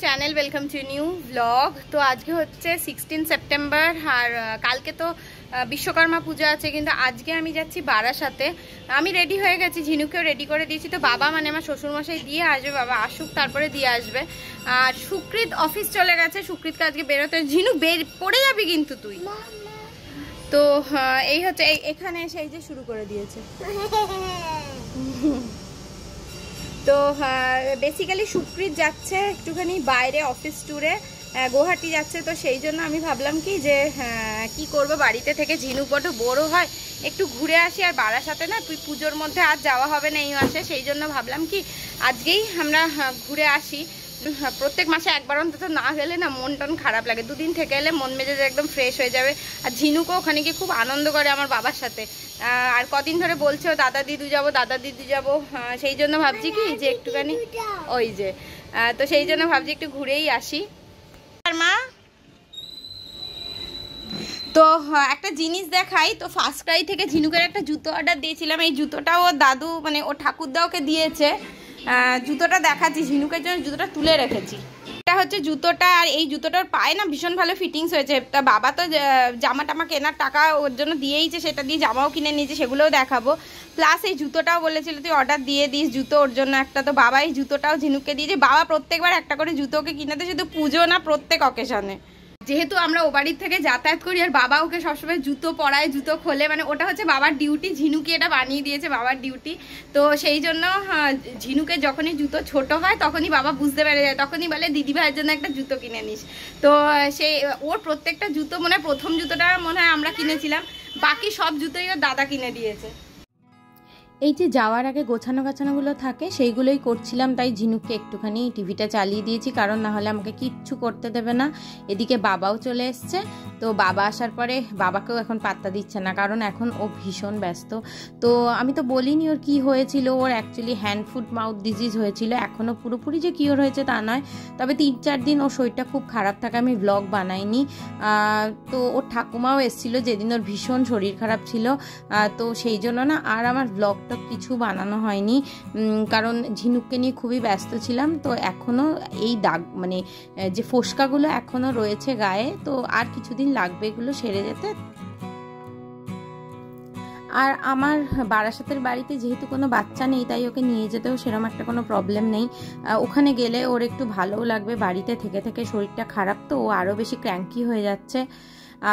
Channel, welcome to new blog. তো আজকে হচ্ছে 16 সেপ্টেম্বর আর কালকে তো বিশ্বকর্মা পূজা আছে, কিন্তু আজকে আমি যাচ্ছি বারাসাতে। আমি রেডি হয়ে গেছি, ঝিনুকেও রেডি করে দিয়েছি। তো বাবা মানে আমার শ্বশুরমশাই দিয়ে আসবে, বাবা আসুক তারপরে দিয়ে আসবে। আর সুকৃত অফিস চলে গেছে, সুকৃতকে আজকে বেরোতে। ঝিনুক পড়ে যাবি কিন্তু তুই। তো এই হচ্ছে এখানে এসে এই যে শুরু করে দিয়েছে। তো বেসিক্যালি সুকৃত যাচ্ছে একটুখানি বাইরে অফিস ট্যুরে, গুয়াহাটি যাচ্ছে। তো সেই জন্য আমি ভাবলাম কি যে কি করব, বাড়িতে থেকে ঝিনুক বড় বড় হয়, একটু ঘুরে আসি। আর বারাসাতে না পুজোর মধ্যে আর যাওয়া হবে না এই মাসে, সেই জন্য ভাবলাম কি আজকেই আমরা ঘুরে আসি। প্রত্যেক মাসে একবার অন্তত না গেলে না মন টন খারাপ লাগে, দুদিন থেকে এলে মন মেজাজ একদম ফ্রেশ হয়ে যাবে। আর ঝিনুকও ওখানে গিয়ে খুব আনন্দ করে আমার বাবার সাথে। আর কদিন ধরে বলছে দাদা দিদু যাবো, দাদা দিদু যাবো। সেই জন্য ভাবছি কি যে একটুখানি ওই যে তো সেই জন্য ভাবছি একটু ঘুরেই আসি। আর মা তো একটা জিনিস দেখাই, তো ফার্স্ট ক্রাই থেকে ঝিনুকের একটা জুতো অর্ডার দিয়েছিলাম। এই জুতোটা ও দাদু মানে ও ঠাকুরদা ওকে দিয়েছে। জুতোটা দেখাচ্ছি, ঝিনুকের জন্য জুতোটা তুলে রেখেছি। এটা হচ্ছে জুতোটা, আর এই জুতোটার পায়ে না ভীষণ ভালো ফিটিংস হয়েছে। তা বাবা তো জামা টামা কেনার টাকা ওর জন্য দিয়েইছে, সেটা দিয়ে জামাও কিনে নিয়েছে, সেগুলোও দেখাবো। প্লাস এই জুতোটাও বলেছিল তুই অর্ডার দিয়ে দিস জুতো ওর জন্য একটা। তো বাবা এই জুতোটাও ঝিনুককে দিয়েছে। বাবা প্রত্যেকবার একটা করে জুতোকে কিনে দেয়, শুধু পুজো না প্রত্যেক অকেশনে। যেহেতু আমরা ও বাড়ির থেকে যাতায়াত করি আর বাবা ওকে সবসময় জুতো পরায়, জুতো খোলে, মানে ওটা হচ্ছে বাবার ডিউটি। ঝিনুকি এটা বানিয়ে দিয়েছে বাবার ডিউটি। তো সেই জন্য ঝিনুকের যখনই জুতো ছোট হয় তখনই বাবা বুঝতে পেরে যায়, তখনই বলে দিদি ভাইয়ের জন্য একটা জুতো কিনে নিস। তো সেই ওর প্রত্যেকটা জুতো মনে হয় প্রথম জুতোটা মনে হয় আমরা কিনেছিলাম, বাকি সব জুতোই ওর দাদা কিনে দিয়েছে। এই যে যাওয়ার আগে গোছানো গাছানোগুলো থাকে সেইগুলোই করছিলাম, তাই ঝিনুককে একটুখানি টিভিটা চালিয়ে দিয়েছি, কারণ না হলে আমাকে কিচ্ছু করতে দেবে না। এদিকে বাবাও চলে এসছে। তো বাবা আসার পরে বাবাকেও এখন পাত্তা দিচ্ছে না, কারণ এখন ও ভীষণ ব্যস্ত। তো আমি তো বলিনি ওর কি হয়েছিল। ওর actually hand foot mouth disease হয়েছিল, এখনও পুরোপুরি যে কিওর হয়েছে তা নয়, তবে 3-4 দিন ওর শরীরটা খুব খারাপ থাকে, আমি ব্লগ বানাইনি। তো ওর ঠাকুমাও এসেছিলো যেদিন ওর ভীষণ শরীর খারাপ ছিল। তো সেই জন্য না আর আমার ব্লগ কিছু বানানো হয়নি, কারণ ঝিনুককে নিয়ে খুবই ব্যস্ত ছিলাম। তো এখনও এই দাগ মানে যে ফোসকাগুলো এখনও রয়েছে গায়ে, তো আর কিছুদিন লাগবে এগুলো সেরে যেতে। আর আমার বারাসাতের বাড়িতে যেহেতু কোনো বাচ্চা নেই, তাই ওকে নিয়ে যেতেও সেরকম একটা কোনো প্রবলেম নেই। ওখানে গেলে ওর একটু ভালোও লাগবে, বাড়িতে থেকে থেকে শরীরটা খারাপ, তো ও আরও বেশি ক্র্যাঙ্কি হয়ে যাচ্ছে।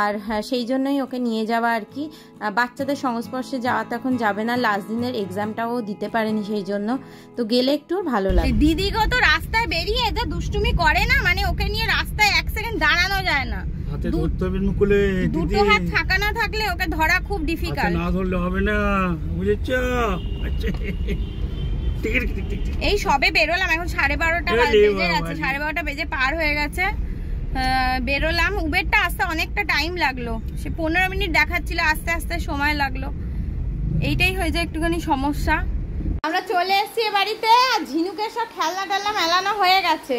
আর সেই জন্যই ওকে নিয়ে যাওয়া আর কি। বাচ্চাদের সংস্পর্শে যাওয়া তো এখন যাবে না, লাস্ট দিনের এক্সামটাও দিতে পারেনি, সেই জন্য তো গেলে একটু ভালো লাগে। দিদিগো তো রাস্তায় বেরিয়ে যা দুষ্টুমি করে না, মানে ওকে নিয়ে রাস্তায় 1 সেকেন্ড দাঁড়ানো যায় না। দুটো হাত থাকা না থাকলে ওকে ধরা খুব ডিফিকাল্ট। না ধরলে হবে না, বুঝেছো? এই সবে বেরোলাম, এখন 12:30 বেজে গেছে, 12:30 বেজে পার হয়ে গেছে। বেরোলাম, উবেরটা আসতে অনেকটা টাইম লাগলো, সে 15 মিনিট দেখাচ্ছিল, আস্তে আস্তে সময় লাগলো। এইটাই হয়ে যায় একটুখানি সমস্যা। আমরা চলে এসেছি বাড়িতে, আর ঝিনুকের সব খেলনা টেলনা মেলানো হয়ে গেছে।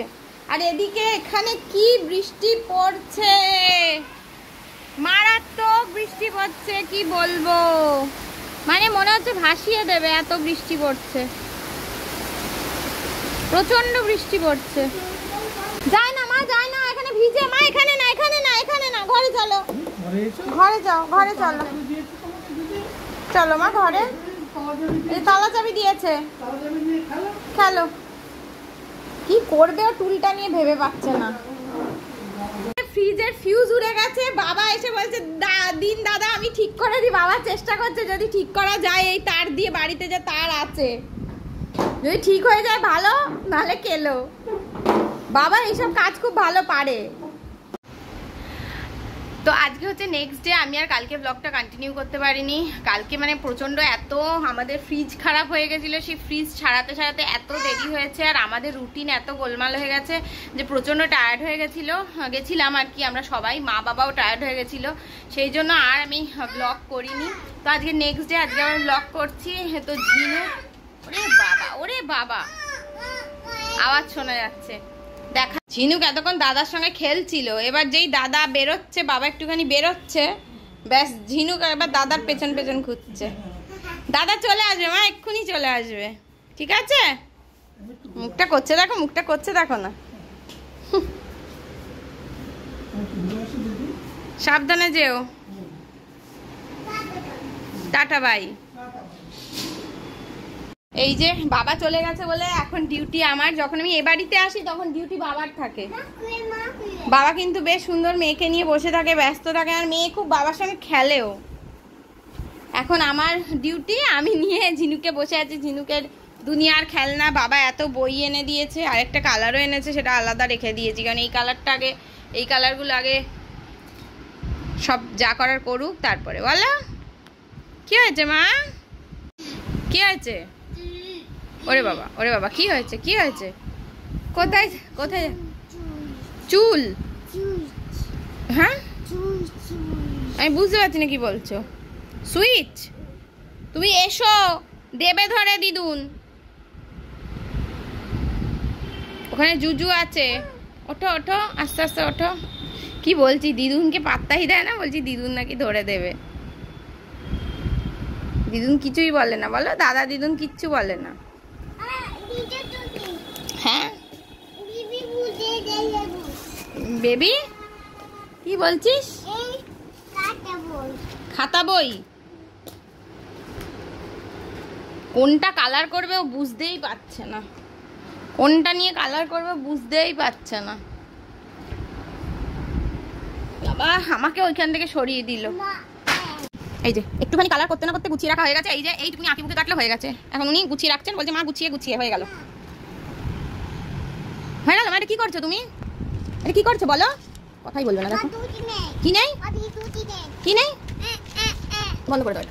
আর এদিকে এখানে কি বৃষ্টি পড়ছে, মারাত্মক বৃষ্টি পড়ছে, কি বলবো, মানে মনে হচ্ছে ভাসিয়ে দেবে, এত বৃষ্টি পড়ছে, প্রচন্ড বৃষ্টি পড়ছে। যায় না মা, যায় না, এখানে ভিজে। মা এখানে না, এখানে না, এখানে না, ঘরে চলো, ঘরে যাও, ঘরে চলো, চলো মা ঘরে। এই তালা চাবি দিয়েছে, খেলো। কি করবে ও টুলটা নিয়ে ভেবে পাচ্ছে না। ফ্রিজের ফিউজ উড়ে গেছে, বাবা এসে বলছে দিন দাদা আমি ঠিক করে দিই। বাবা চেষ্টা করছে যদি ঠিক করা যায়, এই তার দিয়ে, বাড়িতে যে তার আছে, যদি ঠিক হয়ে যায় ভালো, নাহলে কেলো। বাবা এইসব কাজ খুব ভালো পারে। তো আজকে হচ্ছে নেক্সট ডে, আমি আর কালকে ব্লগটা কন্টিনিউ করতে পারিনি। কালকে মানে প্রচণ্ড এত আমাদের ফ্রিজ খারাপ হয়ে গেছিলো, সেই ফ্রিজ ছাড়াতে ছাড়াতে এত দেরি হয়েছে, আর আমাদের রুটিন এত গোলমাল হয়ে গেছে যে প্রচণ্ড টায়ার্ড হয়ে গেছিলাম আর কি। আমরা সবাই, মা বাবাও টায়ার্ড হয়ে গেছিলো, সেই জন্য আর আমি ব্লগ করিনি। তো আজকে নেক্সট ডে, আজকে আমি ব্লগ করছি। তো ঝিনুক, ওরে বাবা, ওরে বাবা, আওয়াজ শোনা যাচ্ছে। দেখা ঝিনুক এতক্ষণ দাদার সঙ্গে খেলছিল, এবার যেই দাদা বেরোচ্ছে, বাবা একটুখানি বেরোচ্ছে, ব্যাস ঝিনুক এবার দাদার পেছন পেছন ঘুরছে। দাদা চলে আসবে মা, এক্ষুনি চলে আসবে, ঠিক আছে? মুখটা করছে দেখো, মুখটা করছে দেখো না। সাবধানে যেও। Tata bye. এই যে বাবা চলে গেছে বলে এখন ডিউটি আমার। যখন আমি এ বাড়িতে আসি তখন ডিউটি বাবার থাকে। বাবা কিন্তু বেশ সুন্দর মেয়েকে নিয়ে বসে থাকে, ব্যস্ত থাকে, আর মেয়ে খুব বাবার সঙ্গে খেলেও। এখন আমার ডিউটি, আমি নিয়ে ঝিনুকে বসে আছি। ঝিনুকের দুনিয়ার খেলনা, বাবা এত বই এনে দিয়েছে, আর একটা কালারও এনেছে, সেটা আলাদা রেখে দিয়েছি, কারণ এই কালারটা আগে, এই কালারগুলো আগে সব যা করার করুক, তারপরে। বলো কি হয়েছে মা, কি হয়েছে? ওরে বাবা, ওরে বাবা, কি হয়েছে, কি হয়েছে? কোথায় কোথায়? চুল? হ্যাঁ, আমি বুঝতে পারছি না কি বলছো। সুইচ? তুমি এসো, দেবে ধরে দিদুন। ওখানে জুজু আছে, ওঠো ওঠো, আস্তে আস্তে ওঠো। কি বলছি, দিদুনকে পাত্তাই দেয় না, বলছি দিদুন নাকি ধরে দেবে। দিদুন কিছুই বলে না, বলো দাদা, দিদুন কিচ্ছু বলে না। হ্যাঁ বেবি, কি বলছিস? খাতা বই? কোনটা কালার করবে ও বুঝতেই পারছে না, কোনটা নিয়ে কালার করবে বুঝতেই পারছে না। বাবা আমাকে ওইখান থেকে সরিয়ে দিল। এই যে একটুখানি কালার করতে না করতে গুছিয়ে রাখা হয়ে গেছে। এই যে এইটুকুনি আঁকি বুকে কাটলে হয়ে গেছে। এখন উনি গুছিয়ে রাখছেন, বলছে মা গুছিয়ে গুছিয়ে হয়ে গেল। হয়ে গেল? এটা কি করছো তুমি? এটা কি করছো বলো? কথাই বলবে না। দেখো কি নেই, কি নেই, বন্ধ করে দাও।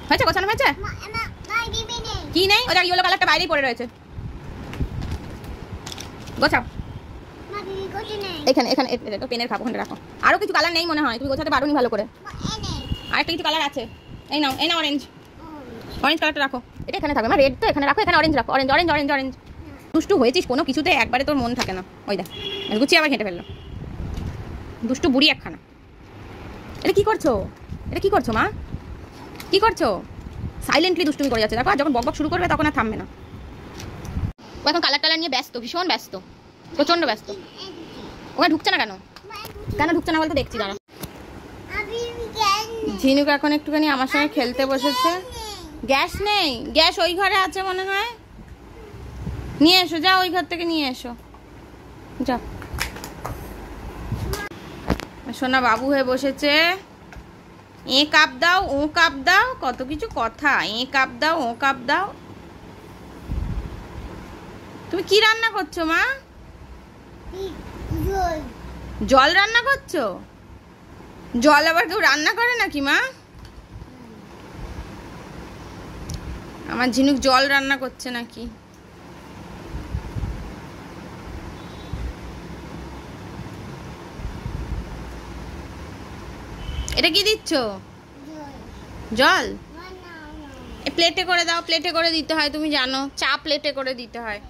হয়েছে, গোছানো হয়েছে? কি নেই? ওটা ইয়েলো কালারটা বাইরেই পড়ে রয়েছে, গোছাও। এখানে এখানে পেনের খাবো, ওখানে রাখো। আরো কিছু কালার নেই মনে হয়, তুমি গোছাতে পারো নি ভালো করে। আর একটা কিছু কালার আছে, এই নাও, এই নাও অরেঞ্জ, অরেঞ্জ কালারটা রাখো। এটা এখানে থাকবে, রেড তো এখানে রাখো, এখানে অরেঞ্জ রাখো। Orange orange orange orange. দুষ্টু হয়েছিস, কোনো কিছুতে একবারে তোর মন থাকে না। ওই দেখ গুছিয়ে আবার ঘেঁটে ফেললো, দুষ্টু বুড়ি একখানা। এটা কি করছো, এটা কি করছো মা, কি করছো? সাইলেন্টলি দুষ্টুমি করে যাচ্ছে, দেখো। যখন বকবক শুরু করবে তখন আর থামবে না। ও এখন কালার টালার নিয়ে ব্যস্ত, ভীষণ ব্যস্ত, প্রচন্ড ব্যস্ত। ওখানে ঢুকছে না কেন, কেন ঢুকছে না বলতে দেখছি, দাঁড়া। ঝিনুক এখন একটুখানি আমার সঙ্গে খেলতে বসেছে। গ্যাস নেই? গ্যাস ওই ঘরে আছে মনে হয়, নিয়ে এসো, যাও ওই ঘর থেকে নিয়ে এসো, যাও। সোনা বাবু হয়ে বসেছে, এ কাপ দাও, ও কাপ দাও, কত কিছু কথা। এ কাপ দাও, ও কাপ দাও। তুমি কি রান্না করছো মা? জল রান্না করছো? জল আবার কেউ রান্না করে নাকি মা? আমার ঝিনুক জল রান্না করছে নাকি? এটা কি দিচ্ছ? জল? প্লেটে করে দাও, প্লেটে করে দিতে হয়, তুমি জানো, চা প্লেটে করে দিতে হয়।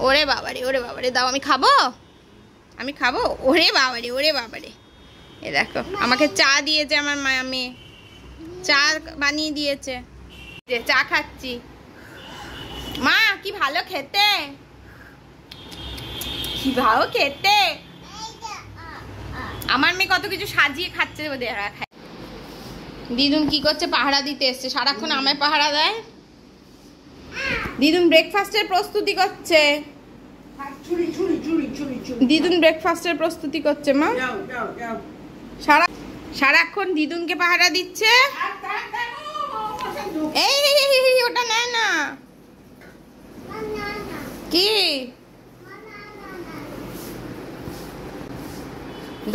ওরে বাবারে, ওরে বাবারে, দাও, আমি খাবো, আমি খাবো। ওরে বাবারে, ওরে বাবারে, এ দেখো আমাকে চা দিয়েছে আমার মায়া, মেয়ে চা বানিয়ে দিয়েছে, যে চা খাচ্ছি। মা কি ভালো খেতে, কি ভালো খেতে। আমার মেয়ে কত কিছু সাজিয়ে খাচ্ছে, দিদুন কি করছে, পাহারা দিতে এসছে, সারাক্ষণ আমায় পাহারা দেয়। দিদুন ব্রেকফাস্টের প্রস্তুতি করছে, দিদুন ব্রেকফাস্টের প্রস্তুতি করছে মা। সারাক্ষণ দিদুনকে পাহারা দিচ্ছে। এই ওটা নেয় না কি,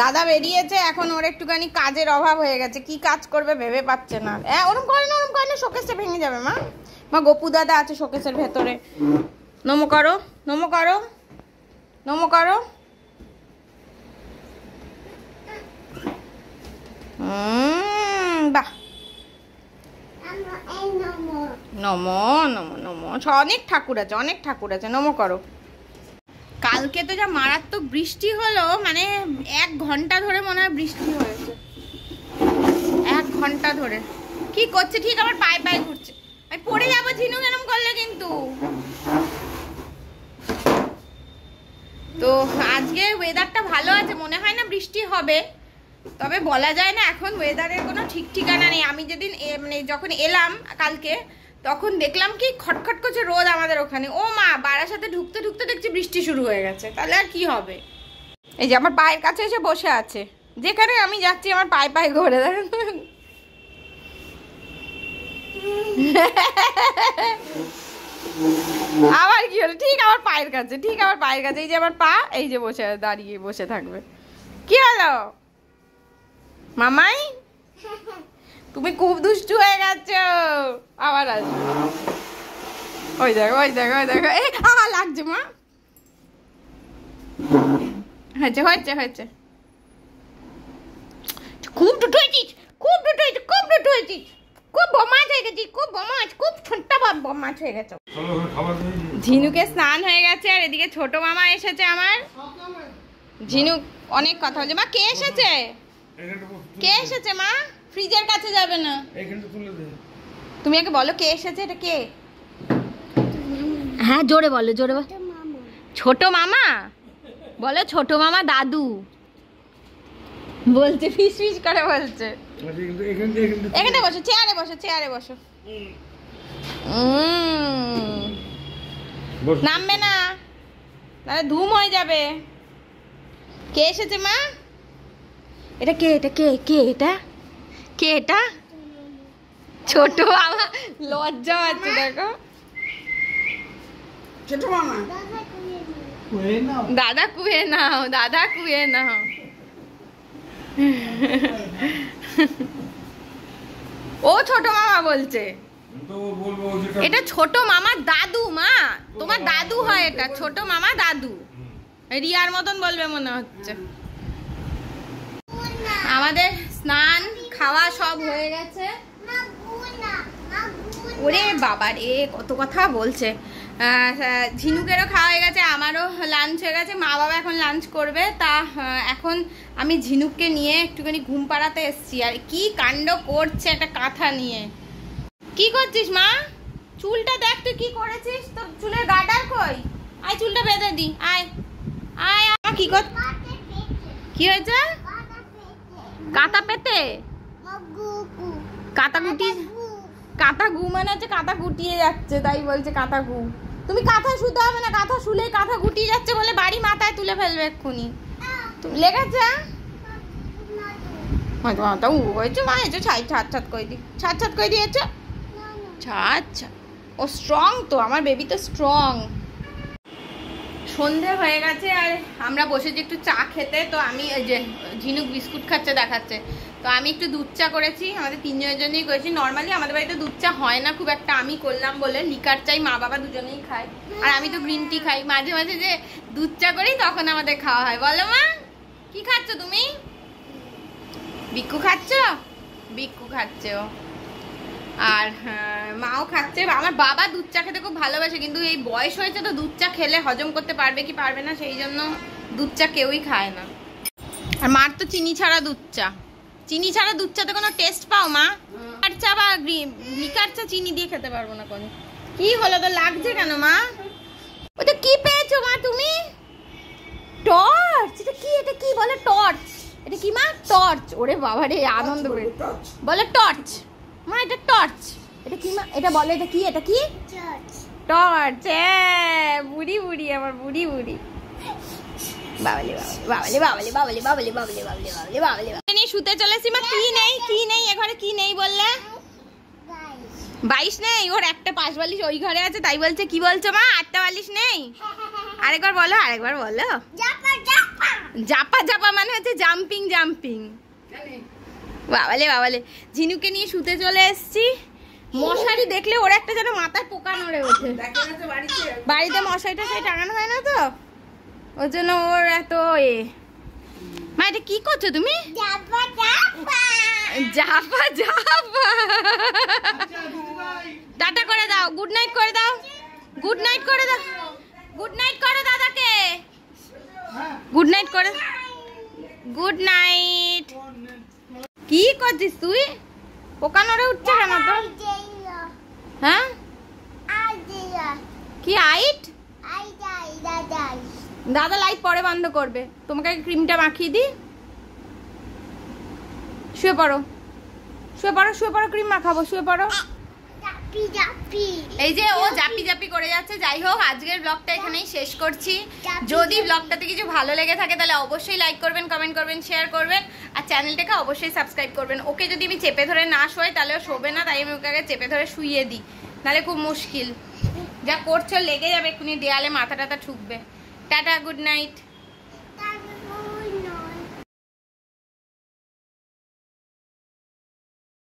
দাদা বেরিয়েছে, এখন ওর একটুখানি কাজের অভাব হয়ে গেছে, কি কাজ করবে ভেবে পাচ্ছে না। ওরম করে না, ওরম করে না, শোকেসটা ভেঙে যাবে মা। মা গপু দাদা আছে শোকেসের ভেতরে, নমো করো, নমো করো, নমো করো। বাহ, নমো নমো নমো। অনেক ঠাকুর আছে, অনেক ঠাকুর আছে, নমো করো। কালকে তো যা মারাত্মক বৃষ্টি হলো, মানে 1 ঘন্টা ধরে মনে হয় বৃষ্টি হয়েছে, 1 ঘন্টা ধরে। কি করছে, ঠিক আমার পায়ে পায়ে ঘুরছে। আমি পড়ে যাবো ঝিনুক এরম করলে কিন্তু। তো আজকে ওয়েদারটা ভালো আছে, মনে হয় না বৃষ্টি হবে, তবে বলা যায় না, এখন ওয়েদারের কোনো ঠিক ঠিকানা নেই। আমি যেদিন মানে যখন এলাম কালকে, তখন দেখলাম কি খটখট করছে রোদ আমাদের ওখানে। ও মা, বারাসাতে ঢুকতে ঢুকতে দেখছি বৃষ্টি শুরু হয়ে গেছে, তাহলে আর কি হবে। এই যে আমার পায়ের কাছে এসে বসে আছে, যেখানে আমি যাচ্ছি আমার পায়ে পায়ে ঘোরে দেখেন। আবার কি হলো, ঠিক আমার পায়ের কাছে, ঠিক আমার পায়ের কাছে। এই যে আমার পা, এই যে বসে দাঁড়িয়ে বসে থাকবে। কি হলো মামাই, তুমি খুব দুষ্টু হয়ে গেছো। আবার আসবে, ওই দেখো ওই দেখো ওই দেখো। আমার লাগছে মা, হয়েছে হয়েছে হয়েছে। খুব দুটো হয়েছিস, খুব দুটো হয়েছিস, খুব দুটো হয়েছিস, খুব বমাজ হয়ে গেছিস, খুব বমাজ, খুব ছোট্ট বমাজ হয়ে গেছে। ঝিনুকে স্নান হয়ে গেছে, আর এদিকে ছোট মামা এসেছে আমার। ঝিনুক অনেক কথা বলছে। মা কে এসেছে, কে এসেছে মা? ফ্রিজের কাছে যাবে না, তুমি আগে বলো কে এসেছে, এটা কে? হ্যাঁ জোরে বলো, জোরে বলো। ছোট মামা বলো, ছোট মামা দাদু বলছে, ফিস ফিস করে বলছে। এখানে বসো, চেয়ারে বসো, চেয়ারে বসো। নামবে না, তাহলে ধুম হয়ে যাবে। কে এসেছে মা? এটা কে, এটা কে, কে এটা, কে এটা? ছোট মামা, লজ্জা পাচ্ছে দেখো। ছোট মামা, দাদা কুয়ে নাও, দাদা কুয়ে নাও। ও ছোট মামা বলছে, এটা ছোট মামা দাদু। মা তোমার দাদু হয় এটা, ছোট মামা দাদু। রিয়ার মতন বলবে মনে হচ্ছে। আমাদের স্নান খাওয়া সব হয়ে গেছে। ওরে বাবা রে, কত কথা বলছে। ঝিনুকেরও খাওয়া হয়ে গেছে, আমারও লাঞ্চ হয়ে গেছে। মা বাবা এখন লাঞ্চ করবে। তা এখন আমি ঝিনুককে নিয়ে একটুখানি ঘুম পাড়াতে এসছি। আর কি কাণ্ড করছে একটা কাঁথা নিয়ে। কি করছিস মা? চুলটা দেখ তুই কি করেছিস, তোর চুলের গার্ডার কই? আয় চুলটা বেঁধে দি, আয় আয়। কি কর, কি হয়েছে? কাঁথা পেতে, কাঁথা গুটি, কাঁথা গু মানে হচ্ছে কাঁথা গুটিয়ে যাচ্ছে, তাই বলছে কাঁথা গু। তুমি কাঁথা শুতে হবে না, কাঁথা শুলে কাঁথা গুটিয়ে যাচ্ছে বলে বাড়ি মাথায় তুলে ফেলবে এক্ষুনি। তুমি লেগেছে মাথা উ হয়েছে, মা এসে ছাই ছাট ছাট করে দি, ছাট ছাট করে দিয়েছে। আচ্ছা, ও স্ট্রং তো, আমার বেবি তো স্ট্রং। সন্ধে হয়ে গেছে আর আমরা বসেছি একটু চা খেতে। তো আমি ওই যে ঝিনুক বিস্কুট খাচ্ছে দেখাচ্ছে, তো আমি একটু দুধ চা করেছি। আমাদের তিনজনের জন্যই করেছি। নর্মালি আমাদের বাড়িতে দুধ চা হয় না খুব একটা, আমি করলাম বলে। লিকার চাই মা বাবা দুজনেই খায়, আর আমি তো গ্রিন টি খাই। মাঝে মাঝে যে দুধ চা করি তখন আমাদের খাওয়া হয়। বলো মা, কি খাচ্ছ তুমি? বিক্কু খাচ্ছ? বিক্কু খাচ্ছে ও, আর মাও খাচ্ছে। আমার বাবা দুধ চা খেতে খুব ভালোবাসে, কিন্তু এই বয়স হয়েছে তো দুধ চা খেলে হজম করতে পারবে কি পারবে না, সেই জন্য দুধ চা কেউই খায় না। আর মার তো চিনি ছাড়া দুধ চা, চিনি ছাড়া দুধ চাতে কোনো টেস্ট পাও মা? আর চা বা লিকার চা চিনি দিয়ে খেতে পারবো না কোনো। কি হলো তো, লাগছে কেন মা? ওটা কি পেয়েছো মা তুমি? টর্চ? এটা কি, এটা কি বলে টর্চ? এটা কি মা? টর্চ? ওরে বাবা রে, আনন্দ বলে টর্চ মা, এটা টর্চ। এটা কি মা? এটা বলে এটা কি, এটা কি? টর্চ। হ্যাঁ, বুড়ি বুড়ি, আমার বুড়ি বুড়ি। বাবালি বাবালি বাবালি বাবালি বাবালি বাবালি বাবালি বাবালি বাবালি বাবালি। শুতে চলেছি মা। কি নেই, কি নেই এ ঘরে, কি নেই বললে? 22 নেই, ওর একটা পাশ বালিশ ওই ঘরে আছে, তাই বলছে। কি বলছো মা? 8টা বালিশ নেই? আরেকবার বলো, আরেকবার বলো। জাপা জাপা মানে হচ্ছে জাম্পিং জাম্পিং। বাবালে বাবালে, ঝিনুকে নিয়ে শুতে চলে এসছি। মশারি দেখলে ওর একটা যেন মাথায় পোকা নড়ে ওঠে। বাড়িতে মশারিটা সেই টাঙানো হয় না তো, ওর জন্য ওর এত এ। মা এটা কি করছো তুমি? জাপা জাপা। টাটা করে দাও, গুড নাইট করে দাও, গুড নাইট করে দাও, গুড নাইট করো দাদাকে, গুড নাইট করে, গুড নাইট। কি করছিস তুই? পোকা নড়ে উঠছে কেন তো? হ্যাঁ কি আইট? দাদা লাইট পরে বন্ধ করবে। তোমাকে ক্রিমটা মাখিয়ে দিই। শুয়ে পড়ো, শুয়ে পড়ো, শুয়ে পড়ো, ক্রিম মাখাবো, শুয়ে পড়ো। এই যে ও জাপি জাপি করে যাচ্ছে। যাই হোক, আজকের ব্লগটা এখানেই শেষ করছি। যদি ব্লগটাতে কিছু ভালো লেগে থাকে তাহলে অবশ্যই লাইক করবেন, কমেন্ট করবেন, শেয়ার করবেন, আর চ্যানেলটাকে অবশ্যই সাবস্ক্রাইব করবেন। ওকে যদি আমি চেপে ধরে না শোয় তাহলে ও শোবে না, তাই আমি ওকে আগে চেপে ধরে শুইয়ে দিই, নাহলে খুব মুশকিল। যা করছো লেগে যাবে, এক্ষুনি দেয়ালে মাথা টাথা ঠুকবে। Tata, good night.